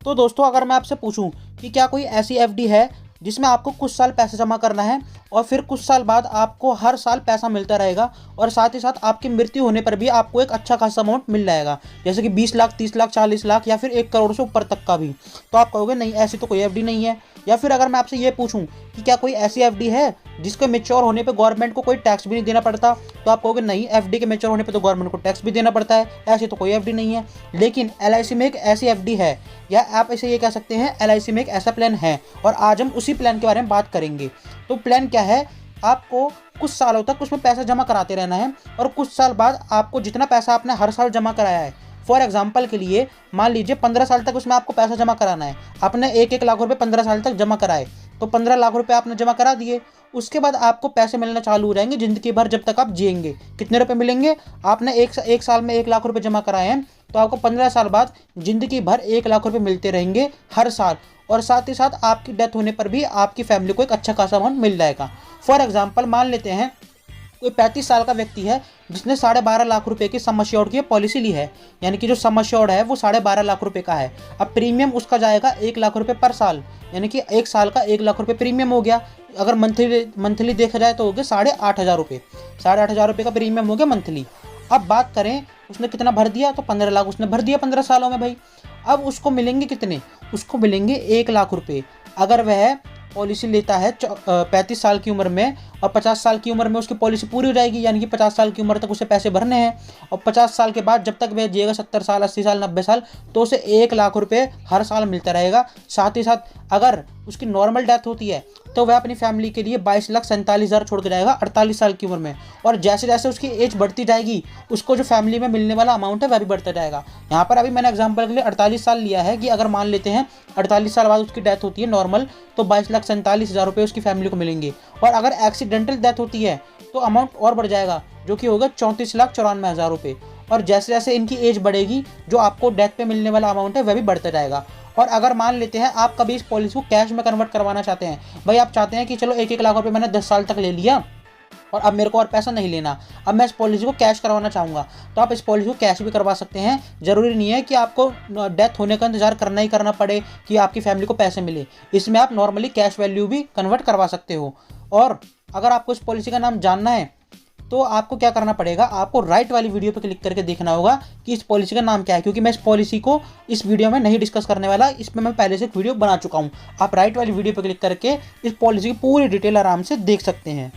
तो दोस्तों अगर मैं आपसे पूछूं कि क्या कोई ऐसी एफडी है जिसमें आपको कुछ साल पैसे जमा करना है और फिर कुछ साल बाद आपको हर साल पैसा मिलता रहेगा और साथ ही साथ आपकी मृत्यु होने पर भी आपको एक अच्छा खासा अमाउंट मिल जाएगा, जैसे कि 20 लाख, 30 लाख, 40 लाख या फिर 1 करोड़ से ऊपर तक का भी। तो आप कहोगे नहीं, ऐसी तो कोई एफडी नहीं है। या फिर अगर मैं आपसे ये पूछूं कि क्या कोई ऐसी एफडी है जिसके मेच्योर होने पे गवर्नमेंट को कोई टैक्स भी नहीं देना पड़ता, तो आप कहोगे नहीं, एफडी के मेच्योर होने पे तो गवर्नमेंट को टैक्स भी देना पड़ता है, ऐसी तो कोई एफडी नहीं है। लेकिन एलआईसी में एक ऐसी एफडी है, या आप इसे ये कह सकते हैं एलआईसी में एक ऐसा प्लान है, और आज हम उसी प्लान के बारे में बात करेंगे। तो प्लान क्या है, आपको कुछ सालों तक उसमें पैसा जमा कराते रहना है और कुछ साल बाद आपको जितना पैसा आपने हर साल जमा कराया है, फॉर एग्जाम्पल के लिए मान लीजिए 15 साल तक उसमें आपको पैसा जमा कराना है, आपने 1-1 लाख रुपए 15 साल तक जमा कराए, तो 15 लाख रुपए आपने जमा करा दिए। उसके बाद आपको पैसे मिलना चालू हो जाएंगे ज़िंदगी भर, जब तक आप जिएंगे। कितने रुपए मिलेंगे? आपने एक साल में 1 लाख रुपए जमा कराए हैं, तो आपको 15 साल बाद ज़िंदगी भर 1 लाख रुपए मिलते रहेंगे हर साल, और साथ ही साथ आपकी डेथ होने पर भी आपकी फैमिली को एक अच्छा खासा अमाउंट मिल जाएगा। फॉर एग्जाम्पल मान लेते हैं कोई 35 साल का व्यक्ति है जिसने 12.5 लाख रुपए की सम एश्योर्ड की पॉलिसी ली है, यानी कि जो सम एश्योर्ड है वो 12.5 लाख रुपए का है। अब प्रीमियम उसका जाएगा 1 लाख रुपए पर साल, यानी कि 1 साल का 1 लाख रुपए प्रीमियम हो गया। अगर मंथली देखा जाए तो हो गया 8,500 रुपये, 8,500 रुपये का प्रीमियम हो गया मंथली। अब बात करें उसने कितना भर दिया, तो 15 लाख उसने भर दिया 15 सालों में भाई। अब उसको मिलेंगे कितने? उसको मिलेंगे 1 लाख रुपये। अगर वह पॉलिसी लेता है 35 साल की उम्र में और 50 साल की उम्र में उसकी पॉलिसी पूरी हो जाएगी, यानी कि 50 साल की उम्र तक उसे पैसे भरने हैं, और 50 साल के बाद जब तक वह जिएगा 70 साल, 80 साल, 90 साल, तो उसे 1 लाख रुपए हर साल मिलता रहेगा। साथ ही साथ अगर उसकी नॉर्मल डेथ होती है तो वह अपनी फैमिली के लिए 22,47,000 छोड़ के जाएगा 48 साल की उम्र में, और जैसे जैसे उसकी एज बढ़ती जाएगी उसको जो फैमिली में मिलने वाला अमाउंट है वह भी बढ़ता जाएगा। यहाँ पर अभी मैंने एग्जांपल के लिए 48 साल लिया है कि अगर मान लेते हैं 48 साल बाद उसकी डेथ होती है नॉर्मल, तो 22,47,000 रुपये उसकी फैमिली को मिलेंगे, और अगर एक्सीडेंटल डेथ होती है तो अमाउंट और बढ़ जाएगा, जो कि होगा 34,94,000 रुपये। और जैसे जैसे इनकी एज बढ़ेगी जो आपको डेथ पे मिलने वाला अमाउंट है वह भी बढ़ता जाएगा। और अगर मान लेते हैं आप कभी इस पॉलिसी को कैश में कन्वर्ट करवाना चाहते हैं, भाई आप चाहते हैं कि चलो 1-1 लाख रुपए मैंने 10 साल तक ले लिया और अब मेरे को और पैसा नहीं लेना, अब मैं इस पॉलिसी को कैश करवाना चाहूँगा, तो आप इस पॉलिसी को कैश भी करवा सकते हैं। ज़रूरी नहीं है कि आपको डेथ होने का इंतजार करना ही करना पड़े कि आपकी फैमिली को पैसे मिले, इसमें आप नॉर्मली कैश वैल्यू भी कन्वर्ट करवा सकते हो। और अगर आपको इस पॉलिसी का नाम जानना है तो आपको क्या करना पड़ेगा, आपको राइट वाली वीडियो पर क्लिक करके देखना होगा कि इस पॉलिसी का नाम क्या है, क्योंकि मैं इस पॉलिसी को इस वीडियो में नहीं डिस्कस करने वाला, इसमें मैं पहले से एक वीडियो बना चुका हूँ। आप राइट वाली वीडियो पर क्लिक करके इस पॉलिसी की पूरी डिटेल आराम से देख सकते हैं।